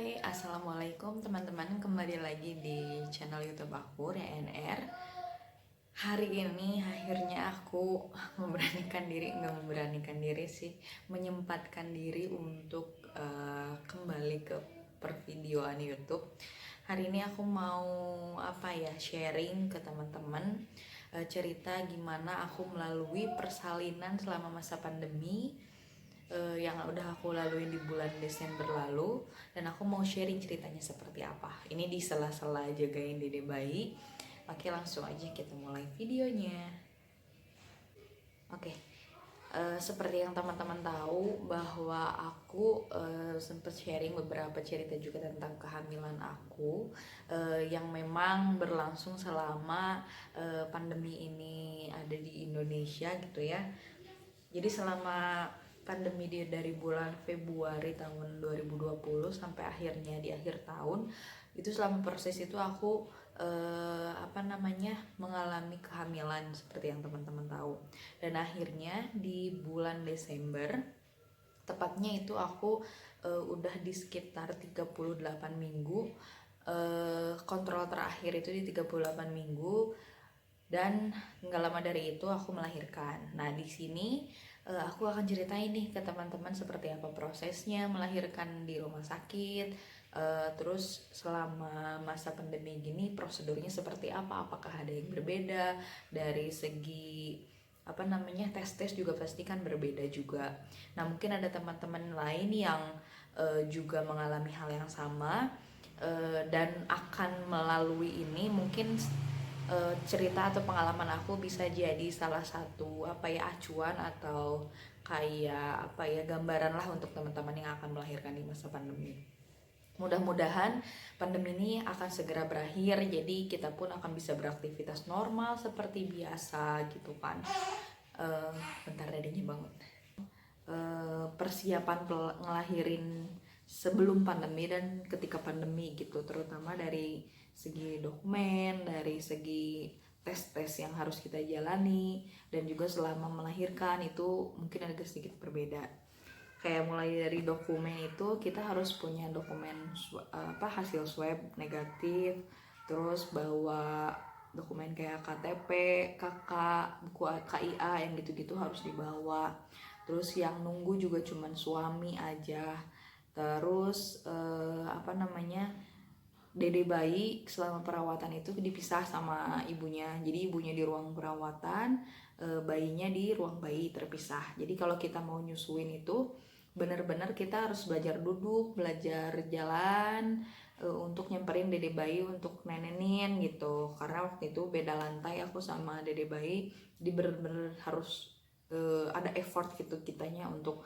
Hai, Assalamualaikum teman-teman. Kembali lagi di channel YouTube aku, RNR. Hari ini akhirnya aku menyempatkan diri untuk kembali ke pervideoan YouTube. Hari ini aku mau sharing ke teman-teman, cerita gimana aku melalui persalinan selama masa pandemi yang udah aku lalui di bulan Desember lalu, dan aku mau sharing ceritanya seperti apa. Ini di sela-sela jagain dede bayi. Oke, langsung aja kita mulai videonya. Oke, seperti yang teman-teman tahu bahwa aku sempat sharing beberapa cerita juga tentang kehamilan aku yang memang berlangsung selama pandemi ini ada di Indonesia gitu ya. Jadi selama pandemi dari bulan Februari tahun 2020 sampai akhirnya di akhir tahun, itu selama proses itu aku mengalami kehamilan seperti yang teman-teman tahu. Dan akhirnya di bulan Desember, tepatnya itu aku udah di sekitar 38 minggu, kontrol terakhir itu di 38 minggu, dan nggak lama dari itu aku melahirkan. Nah, di sini aku akan ceritain nih ke teman-teman seperti apa prosesnya melahirkan di rumah sakit, terus selama masa pandemi gini prosedurnya seperti apa, apakah ada yang berbeda dari segi tes juga pasti kan berbeda juga. Nah, mungkin ada teman-teman lain yang juga mengalami hal yang sama dan akan melalui ini. Mungkin cerita atau pengalaman aku bisa jadi salah satu acuan atau gambaran lah untuk teman-teman yang akan melahirkan di masa pandemi. Mudah-mudahan pandemi ini akan segera berakhir, jadi kita pun akan bisa beraktivitas normal seperti biasa gitu kan. Bentar, dadanya bangun. Persiapan ngelahirin sebelum pandemi dan ketika pandemi gitu, terutama dari segi dokumen, dari segi tes-tes yang harus kita jalani, dan juga selama melahirkan itu mungkin agak sedikit berbeda. Kayak mulai dari dokumen itu kita harus punya dokumen hasil swab negatif, terus bawa dokumen kayak KTP, KK, buku KIA yang gitu-gitu harus dibawa. Terus yang nunggu juga cuman suami aja. Terus dede bayi selama perawatan itu dipisah sama ibunya. Jadi ibunya di ruang perawatan, bayinya di ruang bayi terpisah. Jadi kalau kita mau nyusuin itu benar-benar kita harus belajar duduk, belajar jalan, untuk nyamperin dede bayi untuk nenenin gitu. Karena waktu itu beda lantai aku sama dede bayi, di bener-bener harus ada effort gitu kitanya untuk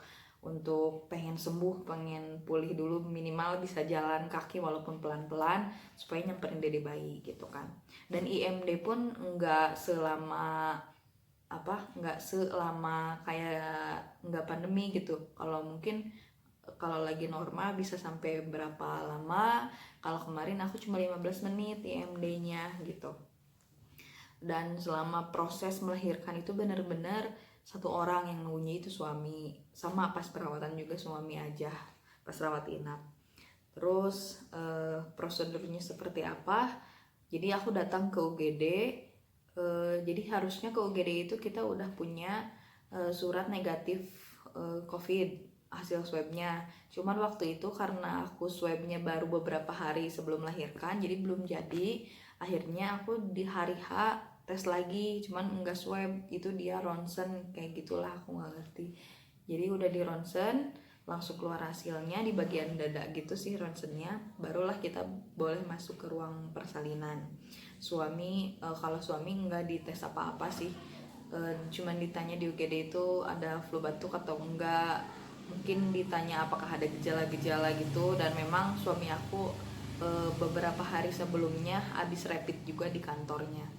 pengen sembuh, pengen pulih dulu, minimal bisa jalan kaki walaupun pelan-pelan supaya nyamperin dede bayi gitu kan. Dan IMD pun nggak selama kayak nggak pandemi gitu. Kalau mungkin kalau lagi normal bisa sampai berapa lama, kalau kemarin aku cuma 15 menit IMD-nya gitu. Dan selama proses melahirkan itu benar-benar satu orang yang nunggunya itu suami, sama pas perawatan juga suami aja pas rawat inap. Terus prosedurnya seperti apa? Jadi aku datang ke UGD. Jadi harusnya ke UGD itu kita udah punya surat negatif COVID hasil swabnya. Cuman waktu itu karena aku swabnya baru beberapa hari sebelum melahirkan, jadi belum jadi. Akhirnya aku di hari H tes lagi, cuman enggak swab, itu dia ronsen kayak gitulah, aku nggak ngerti. Jadi udah di ronsen langsung keluar hasilnya di bagian dada gitu sih ronsennya, barulah kita boleh masuk ke ruang persalinan. Suami kalau suami nggak dites apa-apa sih, cuman ditanya di UGD itu ada flu batuk atau enggak, mungkin ditanya apakah ada gejala-gejala gitu. Dan memang suami aku beberapa hari sebelumnya habis rapid juga di kantornya.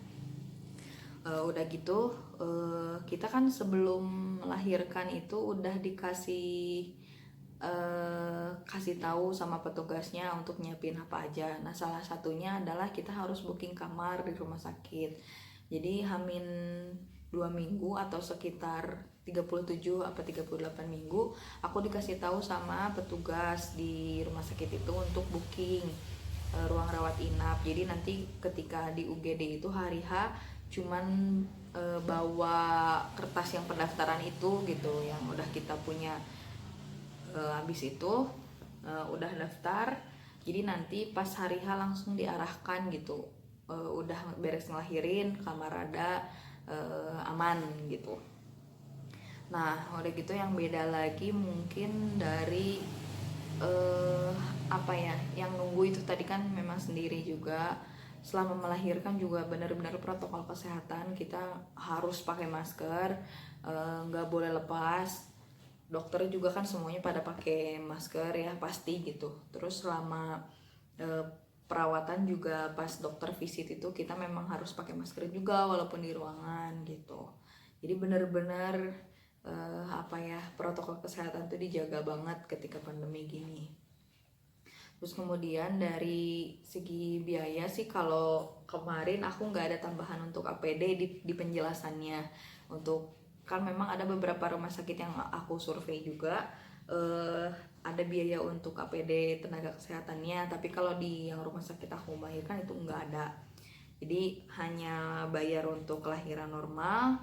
Udah gitu kita kan sebelum melahirkan itu udah dikasih kasih tahu sama petugasnya untuk nyiapin apa aja. Nah, salah satunya adalah kita harus booking kamar di rumah sakit. Jadi 2 minggu atau sekitar 37 apa 38 minggu aku dikasih tahu sama petugas di rumah sakit itu untuk booking ruang rawat inap. Jadi nanti ketika di UGD itu hari H cuman bawa kertas yang pendaftaran itu gitu yang udah kita punya, habis itu udah daftar, jadi nanti pas hari H langsung diarahkan gitu, udah beres ngelahirin, kamar ada, aman gitu. Nah udah gitu yang beda lagi mungkin dari apa ya, yang nunggu itu tadi kan memang sendiri juga. Selama melahirkan juga benar-benar protokol kesehatan, kita harus pakai masker, nggak boleh lepas. Dokter juga kan semuanya pada pakai masker ya pasti gitu. Terus selama perawatan juga pas dokter visit itu kita memang harus pakai masker juga walaupun di ruangan gitu. Jadi benar-benar apa ya, protokol kesehatan itu dijaga banget ketika pandemi gini. Terus kemudian dari segi biaya sih, kalau kemarin aku nggak ada tambahan untuk APD di penjelasannya. Untuk kan memang ada beberapa rumah sakit yang aku survei juga, ada biaya untuk APD tenaga kesehatannya, tapi kalau di yang rumah sakit aku melahirkan itu nggak ada. Jadi hanya bayar untuk kelahiran normal,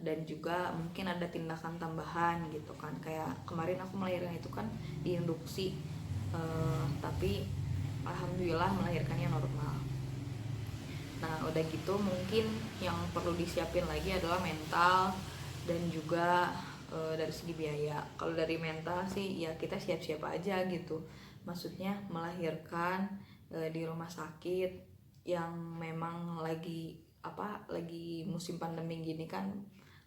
dan juga mungkin ada tindakan tambahan gitu kan, kayak kemarin aku melahirkan itu kan diinduksi, tapi alhamdulillah melahirkannya normal. Nah udah gitu mungkin yang perlu disiapin lagi adalah mental dan juga dari segi biaya. Kalau dari mental sih ya kita siap-siap aja gitu, maksudnya melahirkan di rumah sakit yang memang lagi musim pandemi gini kan,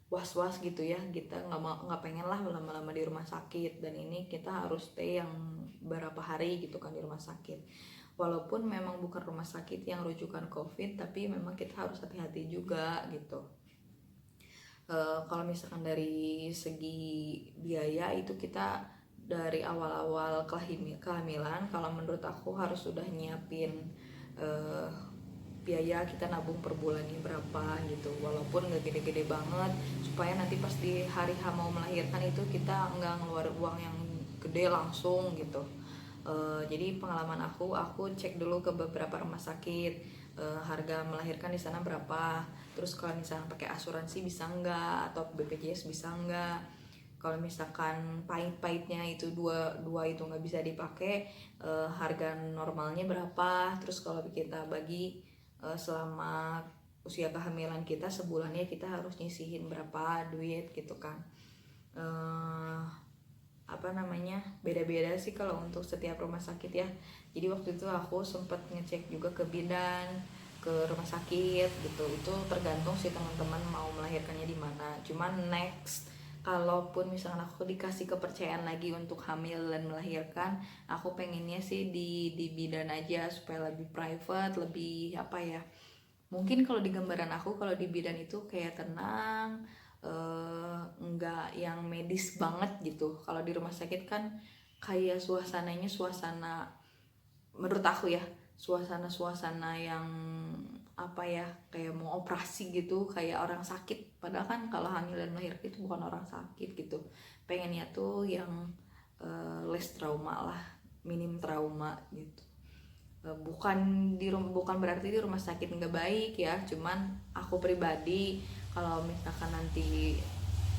was-was gitu ya, kita nggak pengen lah lama-lama di rumah sakit, dan ini kita harus stay yang berapa hari gitu kan di rumah sakit. Walaupun memang bukan rumah sakit yang rujukan COVID, tapi memang kita harus hati-hati juga gitu. Kalau misalkan dari segi biaya itu kita dari awal-awal kehamilan, kalau menurut aku harus sudah nyiapin biaya kita nabung per bulannya berapa gitu, walaupun nggak gede-gede banget, supaya nanti pas di hari H mau melahirkan itu kita nggak ngeluarin uang yang gede langsung gitu. Jadi pengalaman aku cek dulu ke beberapa rumah sakit, harga melahirkan di sana berapa, terus kalau misalnya pakai asuransi bisa nggak, atau BPJS bisa nggak. Kalau misalkan pahit-pahitnya itu dua itu nggak bisa dipakai, harga normalnya berapa. Terus kalau kita bagi selama usia kehamilan kita sebulannya kita harus nyisihin berapa duit gitu kan. Beda-beda sih kalau untuk setiap rumah sakit ya. Jadi waktu itu aku sempat ngecek juga ke bidan, ke rumah sakit gitu. Itu tergantung sih teman-teman mau melahirkannya di mana. Cuman next, kalaupun misalnya aku dikasih kepercayaan lagi untuk hamil dan melahirkan, aku pengennya sih di bidan aja supaya lebih private, lebih apa ya, mungkin kalau di gambaran aku kalau di bidan itu kayak tenang, nggak yang medis banget gitu. Kalau di rumah sakit kan kayak suasana menurut aku ya, suasana yang apa ya, kayak mau operasi gitu, kayak orang sakit, padahal kan kalau hamil dan melahirkan itu bukan orang sakit gitu. Pengennya tuh yang less trauma lah, minim trauma gitu. Bukan berarti di rumah sakit nggak baik ya, cuman aku pribadi kalau misalkan nanti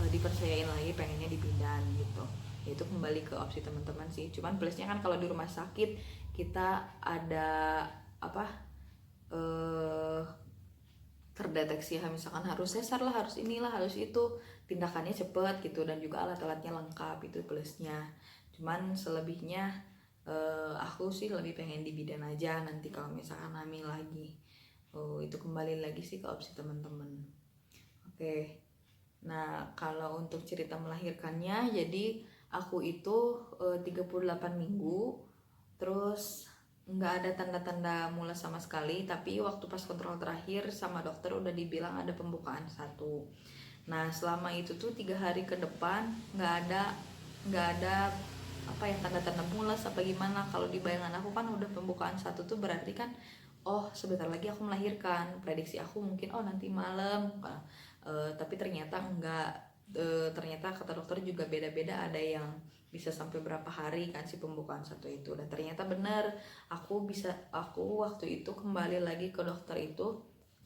dipercayain lagi pengennya di bidan gitu. Itu kembali ke opsi teman-teman sih. Cuman plusnya kan kalau di rumah sakit kita ada apa, terdeteksi misalkan harus sesar lah, harus inilah, harus itu, tindakannya cepet gitu, dan juga alat-alatnya lengkap, itu plusnya. Cuman selebihnya aku sih lebih pengen di bidan aja nanti kalau misalkan hamil lagi. Itu kembali lagi sih ke opsi teman-teman. Oke. Nah kalau untuk cerita melahirkannya, jadi aku itu 38 minggu, terus nggak ada tanda-tanda mulas sama sekali, tapi waktu pas kontrol terakhir sama dokter udah dibilang ada pembukaan 1. Nah selama itu tuh 3 hari ke depan nggak ada apa ya, tanda-tanda mulas apa gimana. Kalau di bayangan aku kan udah pembukaan 1 tuh berarti kan, oh sebentar lagi aku melahirkan. Prediksi aku mungkin nanti malam Tapi ternyata enggak. Ternyata kata dokter juga beda-beda, ada yang bisa sampai berapa hari kan si pembukaan satu itu. Dan ternyata benar, aku waktu itu kembali lagi ke dokter itu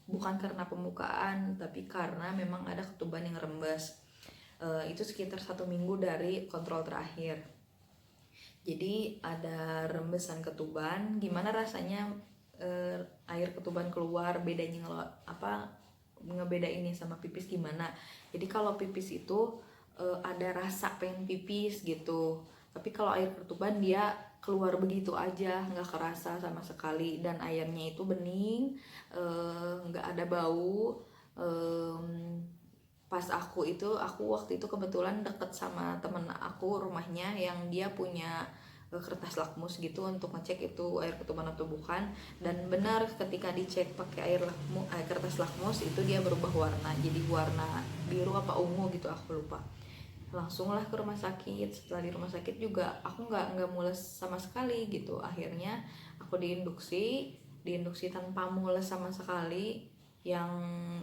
bukan karena pembukaan, tapi karena memang ada ketuban yang rembes. Itu sekitar 1 minggu dari kontrol terakhir. Jadi ada rembesan ketuban. Gimana rasanya air ketuban keluar, bedanya ngebedainnya sama pipis gimana? Jadi kalau pipis itu ada rasa pengen pipis gitu, tapi kalau air ketuban dia keluar begitu aja, nggak kerasa sama sekali, dan airnya itu bening, nggak ada bau. Pas aku waktu itu kebetulan deket sama temen aku rumahnya yang dia punya kertas lakmus gitu untuk ngecek itu air ketuban atau bukan, dan benar ketika dicek pakai kertas lakmus itu dia berubah warna, jadi warna biru apa ungu gitu, aku lupa. Langsunglah ke rumah sakit. Setelah di rumah sakit juga aku nggak mules sama sekali gitu. Akhirnya aku diinduksi tanpa mules sama sekali. Yang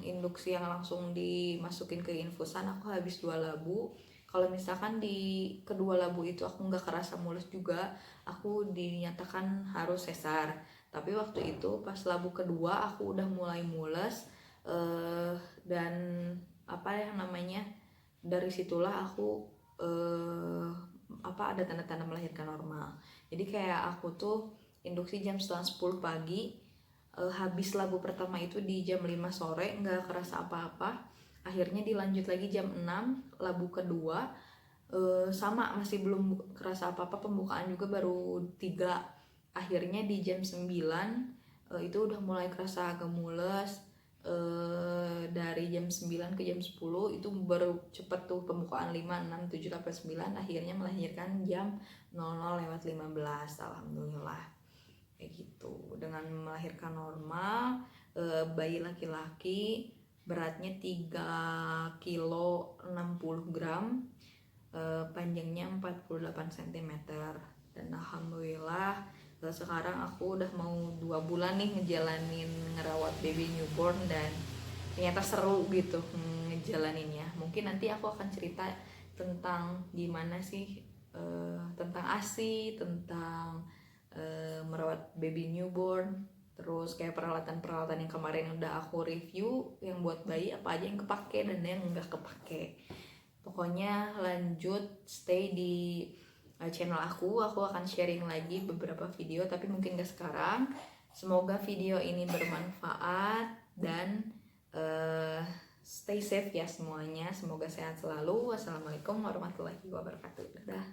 induksi yang langsung dimasukin ke infusan, aku habis 2 labu. Kalau misalkan di kedua labu itu aku nggak kerasa mules juga, aku dinyatakan harus sesar. Tapi waktu itu pas labu kedua aku udah mulai mules, dan dari situlah aku ada tanda-tanda melahirkan normal. Jadi kayak aku tuh induksi jam 9:30 pagi, habis labu pertama itu di jam 5 sore, nggak kerasa apa-apa. Akhirnya dilanjut lagi jam 6 labu kedua, sama masih belum kerasa apa-apa, pembukaan juga baru 3. Akhirnya di jam 9 itu udah mulai kerasa agak mules. Dari jam 9 ke jam 10 itu baru cepet tuh, pembukaan 5, 6, 7, 8, 9. Akhirnya melahirkan jam 00:15. Alhamdulillah kayak gitu, dengan melahirkan normal. Bayi laki-laki, beratnya 3 kilo 60 gram, panjangnya 48 cm. Dan alhamdulillah sekarang aku udah mau 2 bulan nih ngejalanin ngerawat baby newborn, dan ternyata seru gitu ngejalaninnya. Mungkin nanti aku akan cerita tentang gimana sih, tentang ASI, tentang merawat baby newborn, terus kayak peralatan-peralatan yang kemarin udah aku review, yang buat bayi apa aja yang kepake dan yang enggak kepake. Pokoknya lanjut stay di channel aku akan sharing lagi beberapa video, tapi mungkin gak sekarang. Semoga video ini bermanfaat, dan stay safe ya semuanya. Semoga sehat selalu. Wassalamualaikum warahmatullahi wabarakatuh. Dadah.